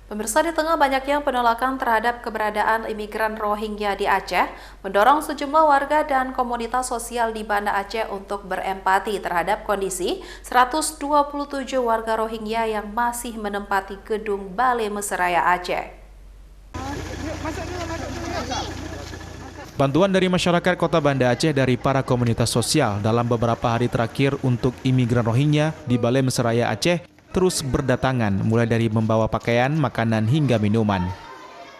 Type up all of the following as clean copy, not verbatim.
Pemirsa, di tengah banyaknya penolakan terhadap keberadaan imigran Rohingya di Aceh, mendorong sejumlah warga dan komunitas sosial di Banda Aceh untuk berempati terhadap kondisi 127 warga Rohingya yang masih menempati gedung Balai Mesraya Aceh. Bantuan dari masyarakat Kota Banda Aceh dari para komunitas sosial dalam beberapa hari terakhir untuk imigran Rohingya di Balai Mesraya Aceh terus berdatangan, mulai dari membawa pakaian, makanan hingga minuman.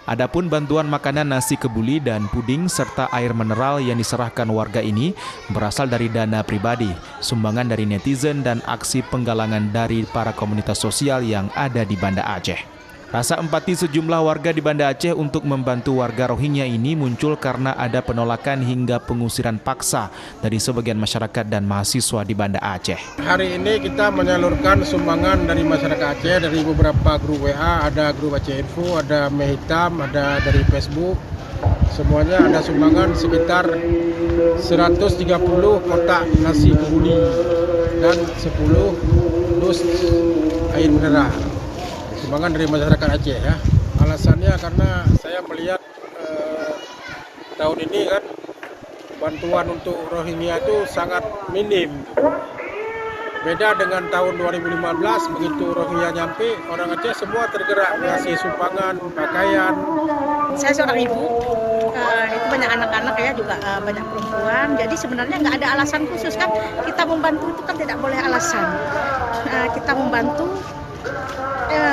Adapun bantuan makanan nasi kebuli dan puding serta air mineral yang diserahkan warga ini berasal dari dana pribadi, sumbangan dari netizen dan aksi penggalangan dari para komunitas sosial yang ada di Banda Aceh. Rasa empati sejumlah warga di Banda Aceh untuk membantu warga Rohingya ini muncul karena ada penolakan hingga pengusiran paksa dari sebagian masyarakat dan mahasiswa di Banda Aceh. Hari ini kita menyalurkan sumbangan dari masyarakat Aceh dari beberapa grup WA, ada grup Aceh Info, ada Mie Hitam, ada dari Facebook. Semuanya ada sumbangan sekitar 130 kotak nasi kebuli dan 10 dus air mineral. Sumbangan dari masyarakat Aceh ya. Alasannya karena saya melihat tahun ini kan bantuan untuk Rohingya itu sangat minim. Beda dengan tahun 2015, begitu Rohingya nyampe, orang Aceh semua tergerak ngasih sumbangan, pakaian. Saya seorang ibu, itu banyak anak-anak ya, juga banyak perempuan. Jadi sebenarnya nggak ada alasan khusus kan. Kita membantu itu kan tidak boleh alasan. Kita membantu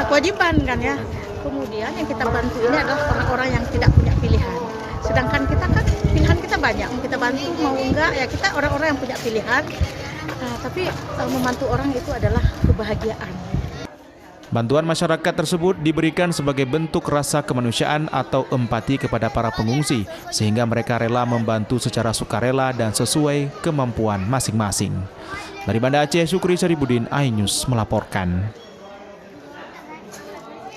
kewajiban kan ya. Kemudian yang kita bantu ini adalah orang-orang yang tidak punya pilihan. Sedangkan kita kan pilihan kita banyak. Mau kita bantu mau enggak ya, kita orang-orang yang punya pilihan. Tapi membantu orang itu adalah kebahagiaan. Bantuan masyarakat tersebut diberikan sebagai bentuk rasa kemanusiaan atau empati kepada para pengungsi, sehingga mereka rela membantu secara sukarela dan sesuai kemampuan masing-masing. Dari Banda Aceh, Syukri Syaribudin, iNews melaporkan.